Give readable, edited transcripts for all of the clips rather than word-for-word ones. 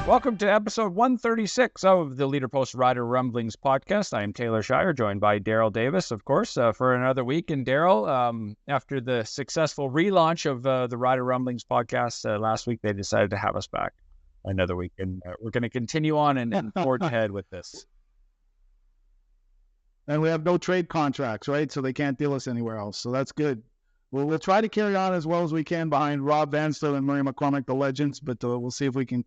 Welcome to episode 136 of the Leader-Post Rider Rumblings podcast. I am Taylor Shire, joined by Darrell Davis, of course, for another week. And Darrell, after the successful relaunch of the Rider Rumblings podcast last week, they decided to have us back another week. And we're going to continue on and forge ahead with this. And we have no trade contracts, right? So they can't deal us anywhere else. So that's good. We'll try to carry on as well as we can behind Rob Vanstone and Murray McCormick, the legends, but we'll see if we can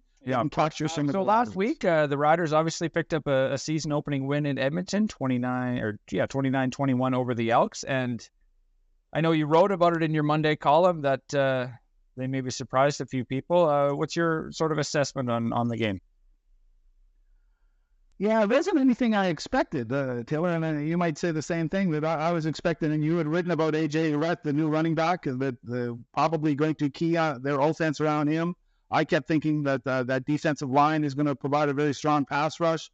capture some of So last week, the Riders obviously picked up a season-opening win in Edmonton, 29-21 over the Elks. And I know you wrote about it in your Monday column that they maybe surprised a few people. What's your sort of assessment on the game? Yeah, it wasn't anything I expected, Taylor, and you might say the same thing that I was expecting. And you had written about A.J. Rett, the new running back, that probably going to key their offense around him. I kept thinking that that defensive line is going to provide a very strong pass rush.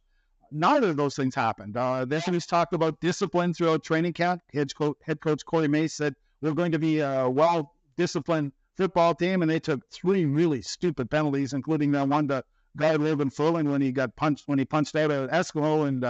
Neither of those things happened. Then he's talked about discipline throughout training camp. Head coach Corey Mace said we're going to be a well-disciplined football team, and they took 3 really stupid penalties, including that one to guy Ruben Furlan when he punched out of Eskimo, and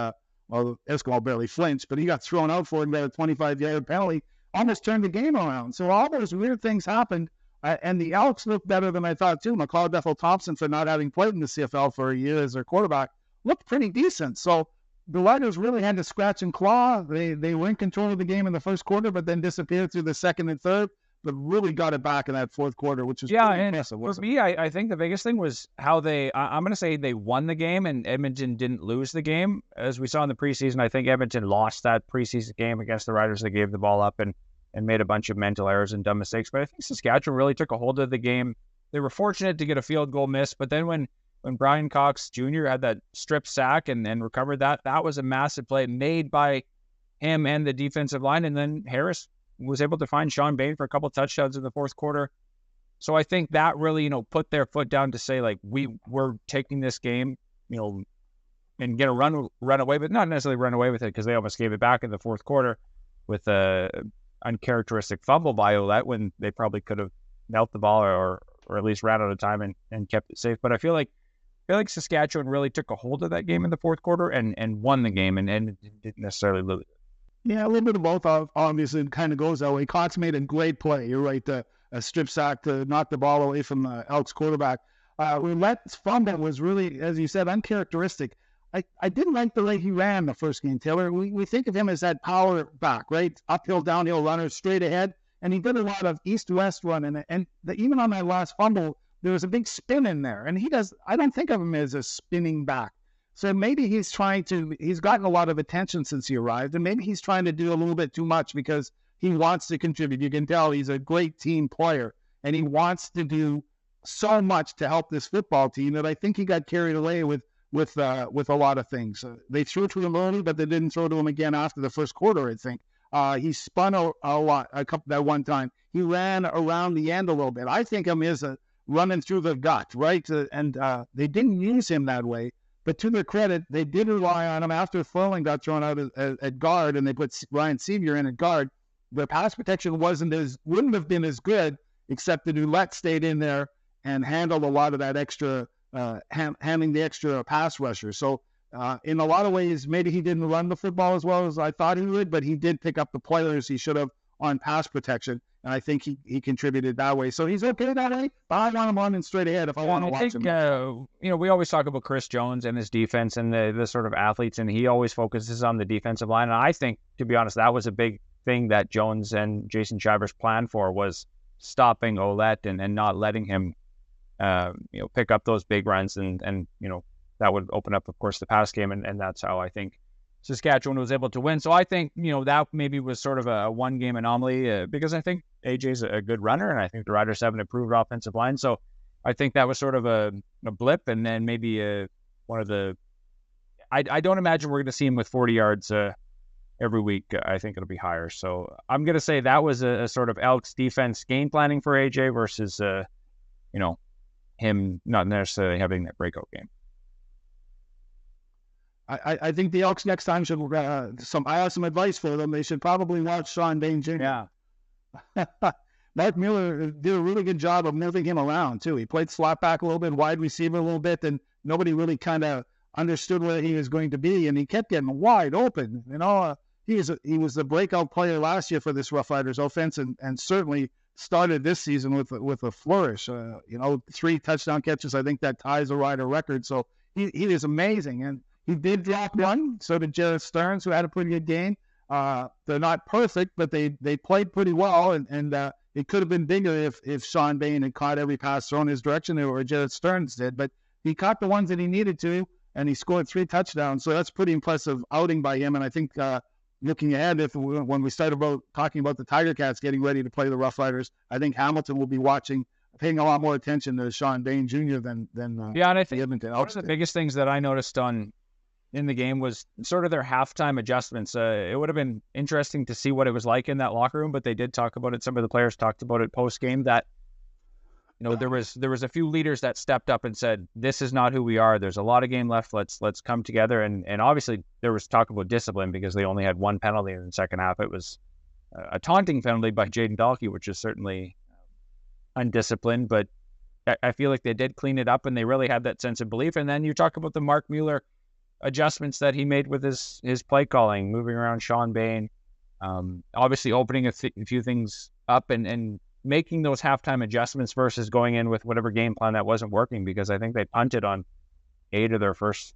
Eskimo barely flinched, but he got thrown out for it, and a 25-yard penalty almost turned the game around. So all those weird things happened, and the Elks looked better than I thought too. McLeod Bethel-Thompson, for not having played in the CFL for a year as their quarterback, looked pretty decent. So the Riders really had to scratch and claw. They were in control of the game in the first quarter, but then disappeared through the second and third, but really got it back in that fourth quarter, which was pretty impressive. For me, I think the biggest thing was how I'm going to say they won the game and Edmonton didn't lose the game. As we saw in the preseason, I think Edmonton lost that preseason game against the Riders. They gave the ball up and made a bunch of mental errors and dumb mistakes. But I think Saskatchewan really took a hold of the game. They were fortunate to get a field goal miss, but then when Brian Cox Jr. had that strip sack and recovered that was a massive play made by him and the defensive line. And then Harris was able to find Sean Bain for a couple touchdowns in the fourth quarter. So I think that really, put their foot down to say, like, we're taking this game, and get a run away, but not necessarily run away with it, because they almost gave it back in the fourth quarter with a uncharacteristic fumble by Ouellette when they probably could have knelt the ball or at least ran out of time and kept it safe. But I feel like Saskatchewan really took a hold of that game in the fourth quarter and won the game and didn't necessarily lose it. Yeah, a little bit of both, obviously. It kind of goes that way. Cox made a great play. You're right, a strip sack to knock the ball away from the Elks quarterback. Ouellette's fumble was really, as you said, uncharacteristic. I didn't like the way he ran the first game, Taylor. We think of him as that power back, right? Uphill, downhill runner, straight ahead. And he did a lot of east-west running. And even on that last fumble, there was a big spin in there. And I don't think of him as a spinning back. So maybe he's gotten a lot of attention since he arrived, and maybe he's trying to do a little bit too much because he wants to contribute. You can tell he's a great team player, and he wants to do so much to help this football team that I think he got carried away with a lot of things. They threw to him early, but they didn't throw to him again after the first quarter, I think. He spun a lot that one time. He ran around the end a little bit. I think him as running through the gut, right? And they didn't use him that way. But to their credit, they did rely on him after Furlan got thrown out at guard, and they put Ryan Sevier in at guard. The pass protection wouldn't have been as good, except that Ouellette stayed in there and handled a lot of that extra, handling the extra pass rusher. So in a lot of ways, maybe he didn't run the football as well as I thought he would, but he did pick up the players he should have on pass protection. And I think he contributed that way. So he's okay that way, but I want him running straight ahead if I want to watch him. We always talk about Chris Jones and his defense and the sort of athletes, and he always focuses on the defensive line. And I think, to be honest, that was a big thing that Jones and Jason Shivers planned for, was stopping Ouellette and not letting him, pick up those big runs. And that would open up, of course, the pass game. And that's how I think Saskatchewan was able to win. So I think, that maybe was sort of a one-game anomaly because I think AJ's a good runner, and I think the Riders have an improved offensive line. So I think that was sort of a blip, and then maybe one of the – I don't imagine we're going to see him with 40 yards every week. I think it'll be higher. So I'm going to say that was a sort of Elks defense game planning for AJ versus, him not necessarily having that breakout game. I think the Elks next time should I have some advice for them. They should probably watch Sean Bain Jr. Yeah. Matt Mueller did a really good job of moving him around too. He played slot back a little bit, wide receiver a little bit, and nobody really kind of understood where he was going to be, and he kept getting wide open. He was the breakout player last year for this Rough Riders offense, and certainly started this season with a flourish. 3 touchdown catches. I think that ties a Rider record. So he is amazing, and he did drop one. So did Jared Stearns, who had a pretty good game. They're not perfect, but they played pretty well, and it could have been bigger if Sean Bain had caught every pass thrown his direction, or Jared Stearns did. But he caught the ones that he needed to, and he scored 3 touchdowns. So that's pretty impressive outing by him. And I think looking ahead, when we start talking about the Tiger Cats getting ready to play the Rough Riders, I think Hamilton will be paying a lot more attention to Sean Bain Jr. than and I think Edmonton one Elks of the biggest things that I noticed in the game was sort of their halftime adjustments. It would have been interesting to see what it was like in that locker room, but they did talk about it. Some of the players talked about it post game that there was a few leaders that stepped up and said, "This is not who we are. There's a lot of game left. Let's come together." And obviously there was talk about discipline because they only had 1 penalty in the second half. It was a taunting penalty by Jaden Dahlke, which is certainly undisciplined, but I feel like they did clean it up and they really had that sense of belief. And then you talk about the Mark Mueller adjustments that he made with his play calling, moving around Sean Bain, obviously opening a few things up and making those halftime adjustments versus going in with whatever game plan that wasn't working, because I think they punted on 8 of their first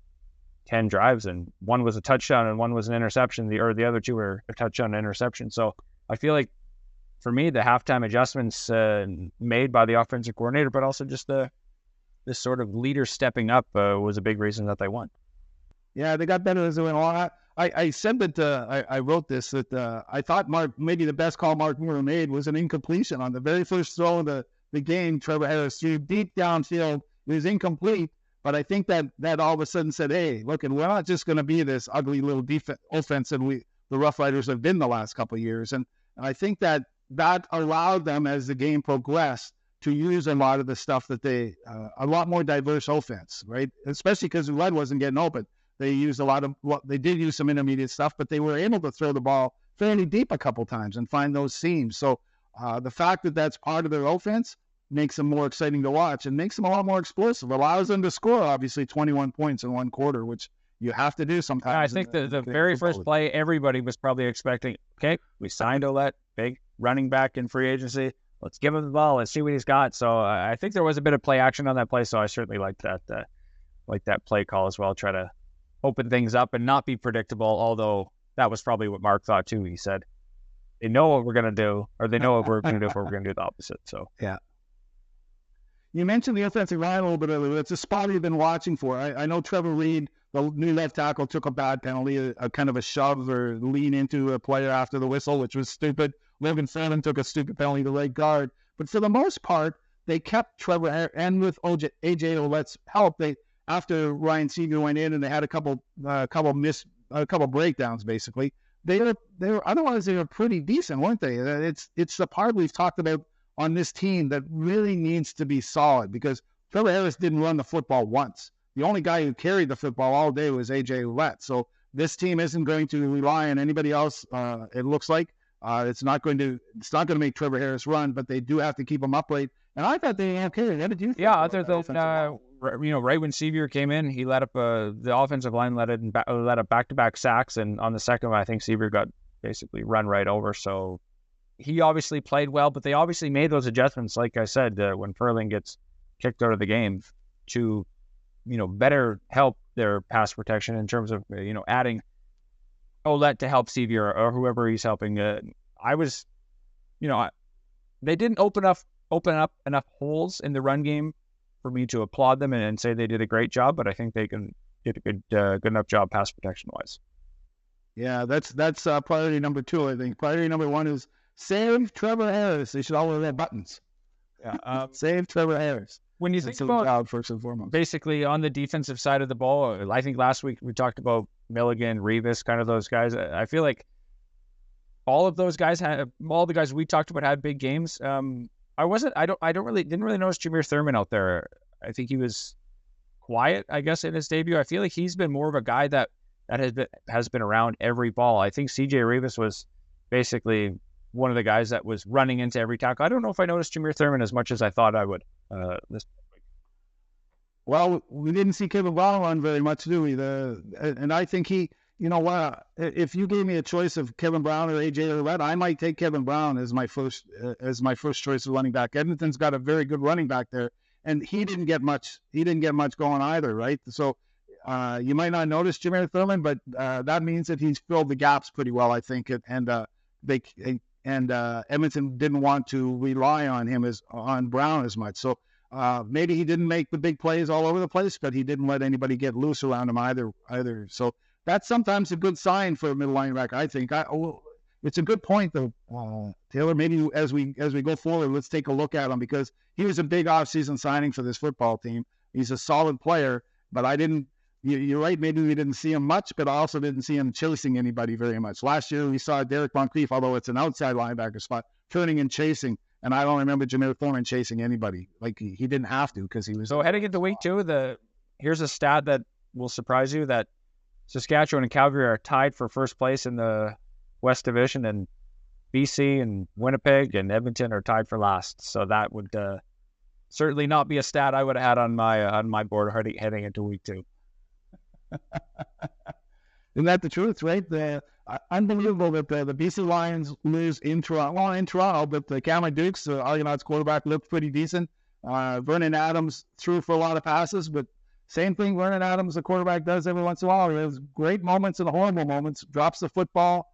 10 drives, and 1 was a touchdown and 1 was an interception. The other 2 were a touchdown and interception. So I feel like for me, the halftime adjustments made by the offensive coordinator, but also just this sort of leader stepping up was a big reason that they won. Yeah, they got better as they went along. I said that I wrote this, that I thought maybe the best call Mark Mueller made was an incompletion on the very first throw of the game. Trevor Harris threw deep downfield. It was incomplete, but I think that all of a sudden said, hey, look, and we're not just going to be this ugly little offense that the Rough Riders have been the last couple of years. And I think that allowed them, as the game progressed, to use a lot of the stuff that a lot more diverse offense, right? Especially because the lead wasn't getting open. They used they did use some intermediate stuff, but they were able to throw the ball fairly deep a couple times and find those seams. So the fact that that's part of their offense makes them more exciting to watch and makes them a lot more explosive. Allows them to score, obviously, 21 points in 1 quarter, which you have to do sometimes. I think the very first play, everybody was probably expecting, okay, we signed Ouellette, big running back in free agency. Let's give him the ball. Let's see what he's got. So I think there was a bit of play action on that play. So I certainly liked that play call as well. Try to open things up and not be predictable, although that was probably what Mark thought too. He said, they know what we're going to do, or they know what we're going to do, but we're going to do the opposite. So, yeah. You mentioned the offensive line a little bit earlier. It's a spot you've been watching for. I know Trevor Reed, the new left tackle, took a bad penalty, a kind of a shove or lean into a player after the whistle, which was stupid. Logan Fannin took a stupid penalty to right guard. But for the most part, they kept Trevor, and with AJ Ouellette's help, after Ryan Seeger went in and they had a couple breakdowns, basically, they were pretty decent, weren't they? It's the part we've talked about on this team that really needs to be solid, because Trevor Harris didn't run the football once. The only guy who carried the football all day was AJ Ouellette. So this team isn't going to rely on anybody else. It looks like it's not going to make Trevor Harris run, but they do have to keep him upright. And I thought they okay. What did you think? Yeah, other than right when Sevier came in, he let up the offensive line let up back-to-back sacks, and on the second one, I think Sevier got basically run right over. So he obviously played well, but they obviously made those adjustments, like I said, when Furling gets kicked out of the game, to better help their pass protection in terms of adding Ouellette to help Sevier or whoever he's helping. They didn't open up enough holes in the run game for me to applaud them and say they did a great job, but I think they did a good enough job pass protection wise. Yeah, that's priority number 2. I think priority number 1 is save Trevor Harris. They should all wear their buttons. Yeah, save Trevor Harris. When you think about first and foremost, basically on the defensive side of the ball, I think last week we talked about Milligan, Revis, kind of those guys. I feel like all of those guys all the guys we talked about had big games. Didn't really notice Jameer Thurman out there. I think he was quiet, I guess, in his debut. I feel like he's been more of a guy that has been around every ball. I think CJ Revis was basically one of the guys that was running into every tackle. I don't know if I noticed Jameer Thurman as much as I thought I would this week. Well, we didn't see Kevin Brown run very much, do we? And I think if you gave me a choice of Kevin Brown or AJ Ouellette, I might take Kevin Brown as my first choice of running back. Edmonton's got a very good running back there, and he didn't get much. He didn't get much going either, right? So you might not notice Jameer Thurman, but that means that he's filled the gaps pretty well, I think. Edmonton didn't want to rely on Brown as much. So maybe he didn't make the big plays all over the place, but he didn't let anybody get loose around him either. So that's sometimes a good sign for a middle linebacker, I think. It's a good point, though, Taylor. Maybe as we go forward, let's take a look at him, because he was a big offseason signing for this football team. He's a solid player, but you're right, maybe we didn't see him much, but I also didn't see him chasing anybody very much. Last year, we saw Derek Moncrief, although it's an outside linebacker spot, turning and chasing, and I don't remember Jameer Thurman chasing anybody. Like, he didn't have to, because he was... So heading into week 2, here's a stat that will surprise you, that Saskatchewan and Calgary are tied for first place in the West Division, and BC and Winnipeg and Edmonton are tied for last. So that would certainly not be a stat I would have had on my board heading into week 2. Isn't that the truth, right? Unbelievable that the BC Lions lose in Toronto, but the Kamloops, Argonauts quarterback, looked pretty decent. Vernon Adams threw for a lot of passes, but same thing Vernon Adams, the quarterback, does every once in a while. He has great moments and horrible moments, drops the football,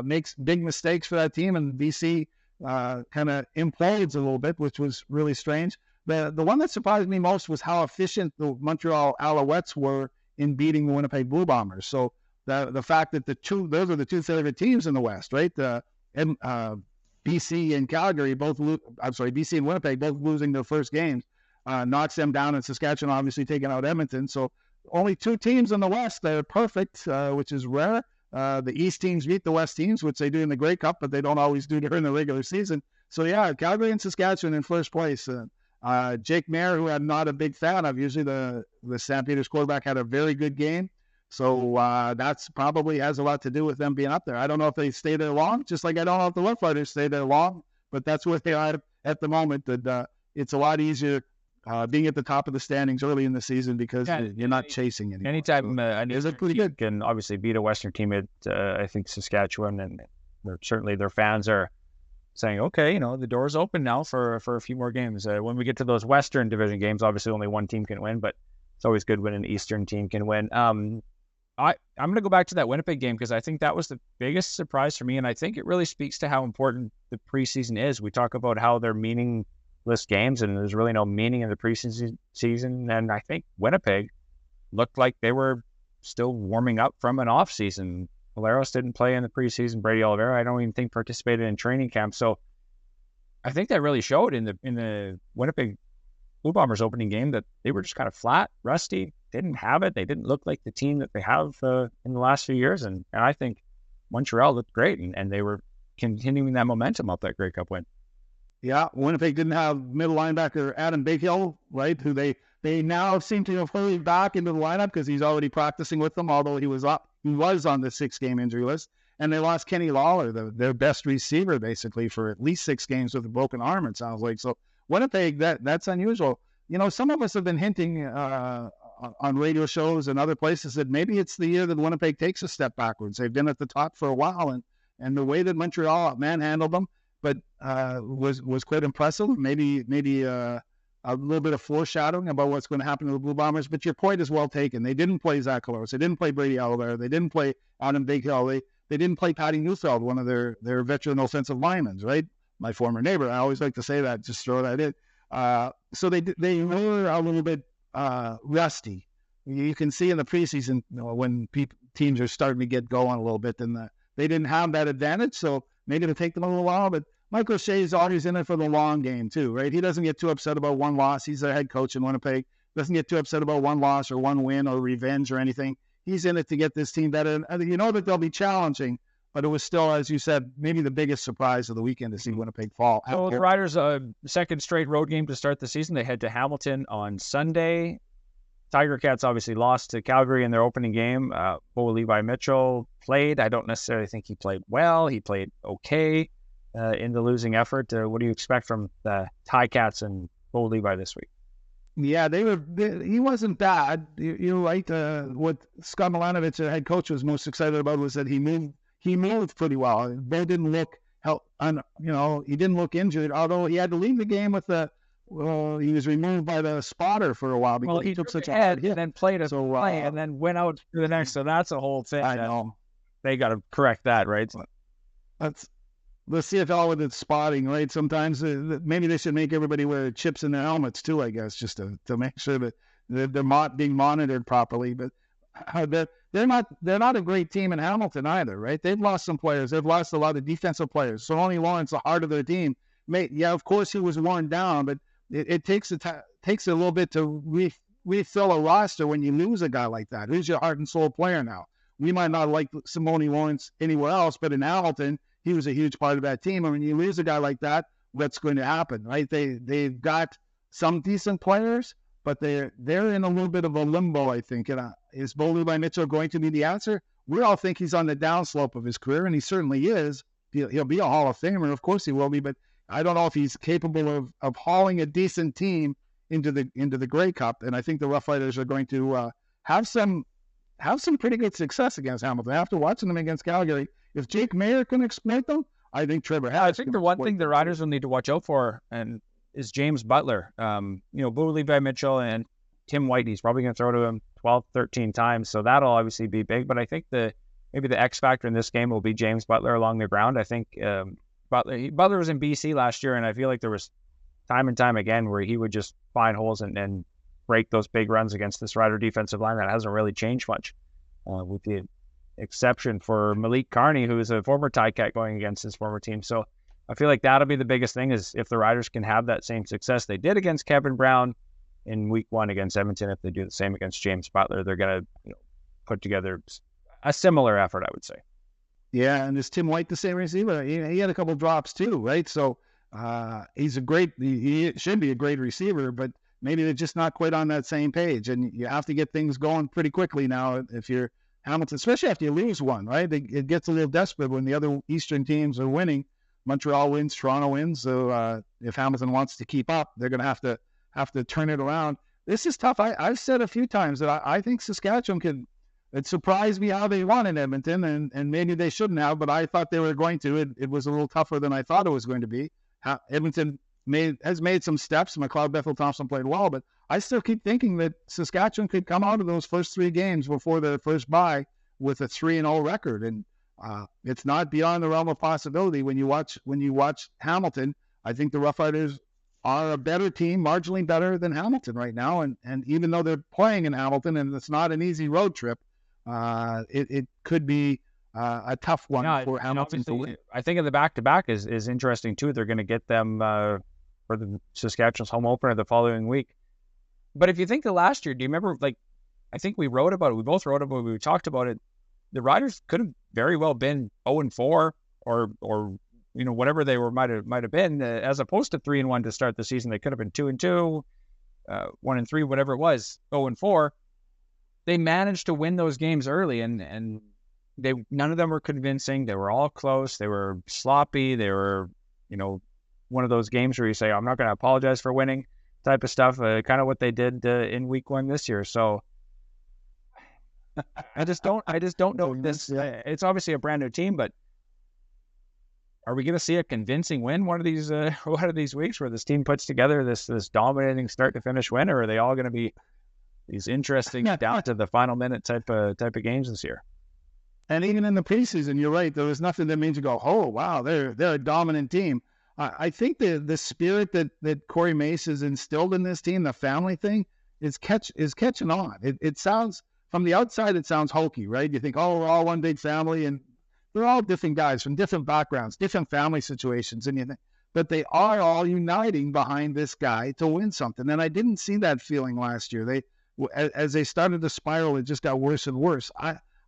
makes big mistakes for that team, and BC kind of implodes a little bit, which was really strange. The one that surprised me most was how efficient the Montreal Alouettes were in beating the Winnipeg Blue Bombers. So the fact that those are the two favorite teams in the West, right? BC and Calgary BC and Winnipeg both losing their first games, knocks them down, and Saskatchewan obviously taking out Edmonton. So only 2 teams in the West that are perfect, which is rare. The East teams beat the West teams, which they do in the Grey Cup, but they don't always do during the regular season. So yeah, Calgary and Saskatchewan in first place. Jake Mayer, who I'm not a big fan of, usually the St. Peter's quarterback, had a very good game. So that's probably has a lot to do with them being up there. I don't know if they stay there long, just like I don't know if the Roughriders stay there long, but that's where they are at the moment. That it's a lot easier being at the top of the standings early in the season, because you're not chasing anymore. Anytime an Eastern team can obviously beat a Western team, I think Saskatchewan and certainly their fans are saying, okay, the door's open now for a few more games. When we get to those Western Division games, obviously only one team can win, but it's always good when an Eastern team can win. I'm going to go back to that Winnipeg game, because I think that was the biggest surprise for me, and I think it really speaks to how important the preseason is. We talk about how they're meaningless games, and there's really no meaning in the preseason season, and I think Winnipeg looked like they were still warming up from an off season. Valeros didn't play in the preseason. Brady Oliveira, I don't even think, participated in training camp. So I think that really showed in the Winnipeg Blue Bombers opening game that they were just kind of flat, rusty, didn't have it. They didn't look like the team that they have in the last few years. And I think Montreal looked great, and they were continuing that momentum up that Grey Cup win. Yeah, Winnipeg didn't have middle linebacker Adam Bighill, right, who they now seem to have hurried back into the lineup, because he's already practicing with them, although he was on the 6-game injury list. And they lost Kenny Lawler, their best receiver, basically, for at least 6 games with a broken arm, it sounds like. So Winnipeg, that's unusual. Some of us have been hinting on radio shows and other places that maybe it's the year that Winnipeg takes a step backwards. They've been at the top for a while, and the way that Montreal manhandled them, but was quite impressive. Maybe a little bit of foreshadowing about what's going to happen to the Blue Bombers. But your point is well taken. They didn't play Zach Collaros. They didn't play Brady Oliveira. They didn't play Adam Bighill. They didn't play Patty Neufeld, one of their veteran offensive linemen, right? My former neighbor. I always like to say that, just throw that in. So they were a little bit rusty. You can see in the preseason, when teams are starting to get going a little bit, and they didn't have that advantage. So maybe it'll take them a little while, but Mike O'Shea is always in it for the long game too, right? He doesn't get too upset about one loss. He's the head coach in Winnipeg. Doesn't get too upset about one loss or one win or revenge or anything. He's in it to get this team better. And you know that they'll be challenging, but it was still, as you said, maybe the biggest surprise of the weekend to see Winnipeg fall. So the Riders, second straight road game to start the season. They head to Hamilton on Sunday. Tiger Cats obviously lost to Calgary in their opening game. Bo Levi Mitchell played. I don't necessarily think he played well. He played okay in the losing effort. What do you expect from the Ticats and Bo Levi this week? Yeah, he wasn't bad. You're right. What Scott Milanovic, the head coach, was most excited about was that he moved pretty well. Bo didn't look he didn't look injured. Although he had to leave the game with he was removed by the spotter for a while because Well, he took such a hard hit. And then played a play and then went out to the next. So that's a whole thing. I know. They got to correct that, right? That's the CFL with its spotting, right? Sometimes maybe they should make everybody wear chips in their helmets too, I guess, just to make sure that they're being monitored properly. But they're not a great team in Hamilton either, right? They've lost some players. They've lost a lot of defensive players. So only Lawrence, the heart of their team, of course he was worn down, but it takes a little bit to refill a roster when you lose a guy like that. Who's your heart and soul player now? We might not like Simone Lawrence anywhere else, but in Hamilton, he was a huge part of that team. And when you lose a guy like that, what's going to happen, right? They've got some decent players, but they're in a little bit of a limbo, I think. And is Bo Levi Mitchell going to be the answer? We all think he's on the downslope of his career, and he certainly is. He'll be a Hall of Famer, of course he will be, but I don't know if he's capable of hauling a decent team into the Grey Cup. And I think the Roughriders are going to have some pretty good success against Hamilton. After watching them against Calgary, if Jake Mayer can exploit them, I think Trevor Harris. I think the one thing the Riders will need to watch out for is James Butler. Bo Levi Mitchell and Tim Whitey's probably going to throw to him 12, 13 times, so that'll obviously be big. But I think maybe the X factor in this game will be James Butler along the ground. I think Butler was in BC last year, and I feel like there was time and time again where he would just find holes and break those big runs against this Rider defensive line. That hasn't really changed much, with the exception for Malik Carney, who is a former Ticat going against his former team. So I feel like that'll be the biggest thing, is if the Riders can have that same success they did against Kevin Brown in week 1 against Edmonton. If they do the same against James Butler, they're going to put together a similar effort, I would say. Yeah, and is Tim White the same receiver? He had a couple drops too, right? So he should be a great receiver, but maybe they're just not quite on that same page. And you have to get things going pretty quickly now if you're Hamilton, especially after you lose one, right? It gets a little desperate when the other Eastern teams are winning. Montreal wins, Toronto wins. So if Hamilton wants to keep up, they're going to have to turn it around. This is tough. I've said a few times that I think Saskatchewan could. It surprised me how they won in Edmonton, and maybe they shouldn't have, but I thought they were going to. It was a little tougher than I thought it was going to be. Edmonton has made some steps. McLeod Bethel-Thompson played well, but I still keep thinking that Saskatchewan could come out of those first 3 games before the first bye with a 3-0 record, and it's not beyond the realm of possibility. When you watch Hamilton, I think the Roughriders are a better team, marginally better than Hamilton right now, and even though they're playing in Hamilton and it's not an easy road trip, it could be a tough one for Hamilton to win. I think in the back-to-back is interesting too. They're going to get them for the Saskatchewan's home opener the following week. But if you think of last year, do you remember, I think we wrote about it. We both wrote about it. We talked about it. The Riders could have very well been 0-4 or whatever they might have been, as opposed to 3-1 to start the season. They could have been 2-2, 1-3, whatever it was, 0-4. They managed to win those games early, and none of them were convincing. They were all close. They were sloppy. They were, one of those games where you say, I'm not going to apologize for winning type of stuff, kind of what they did in week 1 this year. So I just don't know this. It's obviously a brand new team, but are we going to see a convincing win one of these weeks where this team puts together this dominating start to finish win, or are they all going to be these interesting down to the final minute type of games this year? And even in the preseason, you're right. There was nothing that made you go, "Oh, wow, they're a dominant team." I think the spirit that Corey Mace has instilled in this team, the family thing, is catching on. It sounds, from the outside, it sounds hokey, right? You think, oh, we're all one big family, and they're all different guys from different backgrounds, different family situations, and you think, but they are all uniting behind this guy to win something. And I didn't see that feeling last year. As they started to spiral, it just got worse and worse.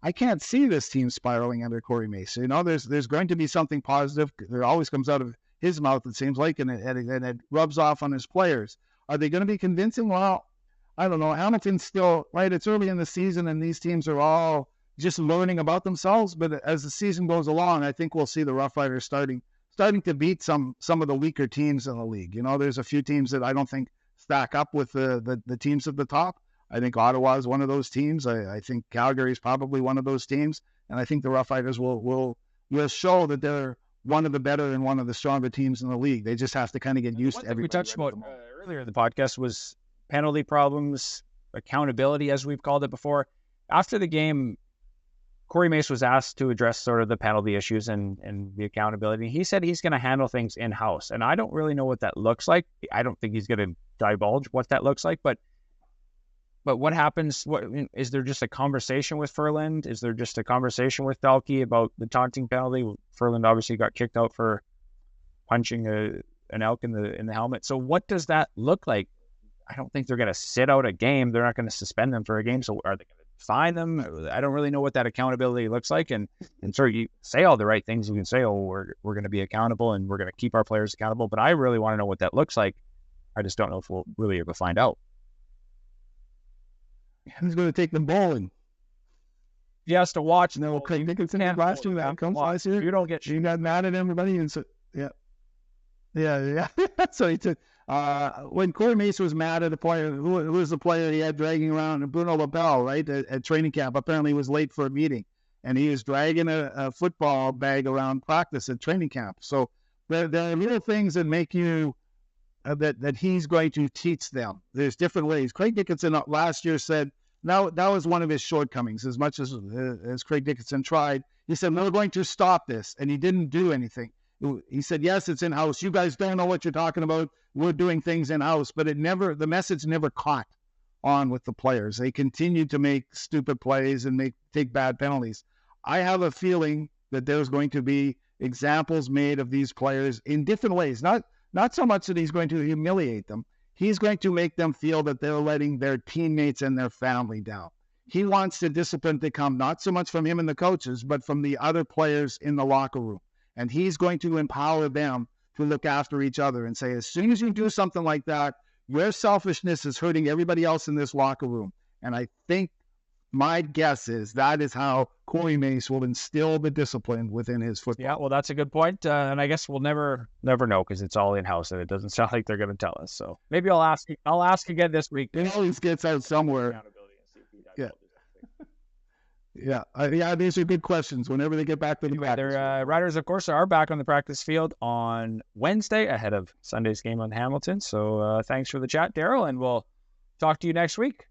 I can't see this team spiraling under Corey Mace. There's going to be something positive. There always comes out of his mouth, it seems like, and it rubs off on his players. Are they going to be convincing? Well, I don't know. Hamilton's still, right, it's early in the season, and these teams are all just learning about themselves. But as the season goes along, I think we'll see the Roughriders starting to beat some of the weaker teams in the league. There's a few teams that I don't think stack up with the teams at the top. I think Ottawa is one of those teams. I think Calgary is probably one of those teams, and I think the Roughriders will show that they're one of the better and one of the stronger teams in the league. They just have to kind of get used to everything. We touched about earlier in the podcast was penalty problems, accountability, as we've called it before. After the game, Corey Mace was asked to address sort of the penalty issues and the accountability. He said he's going to handle things in-house, and I don't really know what that looks like. I don't think he's going to divulge what that looks like, but what happens? What is there just a conversation with Ferland? Is there just a conversation with Dalkey about the taunting penalty? Ferland obviously got kicked out for punching an elk in the helmet. So what does that look like? I don't think they're going to sit out a game. They're not going to suspend them for a game. So are they going to fine them? I don't really know what that accountability looks like. And sort of you say all the right things. You can say, oh, we're going to be accountable and we're going to keep our players accountable. But I really want to know what that looks like. I just don't know if we'll really ever find out. Who's going to take them bowling? He has to watch. No, Craig Dickinson had last two outcomes last year. You don't get. You got mad at everybody, and so yeah. So he took. When Corey Mace was mad at a player, who was the player he had dragging around? Bruno LaBelle, right, at training camp. Apparently, he was late for a meeting, and he was dragging a football bag around practice at training camp. So there are little things that make you. That he's going to teach them. There's different ways. Craig Dickinson last year said that was one of his shortcomings. As much as Craig Dickinson tried, he said we're going to stop this, and he didn't do anything. He said, yes, it's in house. You guys don't know what you're talking about. We're doing things in house, but the message never caught on with the players. They continued to make stupid plays and take bad penalties. I have a feeling that there's going to be examples made of these players in different ways. Not so much that he's going to humiliate them. He's going to make them feel that they're letting their teammates and their family down. He wants the discipline to come not so much from him and the coaches, but from the other players in the locker room. And he's going to empower them to look after each other and say, as soon as you do something like that, your selfishness is hurting everybody else in this locker room. And I think my guess is that is how Corey Mace will instill the discipline within his football. Yeah, well, that's a good point. And I guess we'll never know because it's all in-house and it doesn't sound like they're going to tell us. So maybe I'll ask again this week. It always gets out somewhere. Yeah, these are good questions whenever they get back to the practice. Riders, of course, are back on the practice field on Wednesday ahead of Sunday's game on Hamilton. So thanks for the chat, Darrell, and we'll talk to you next week.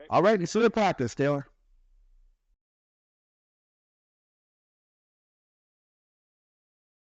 All right, it's the practice, Taylor.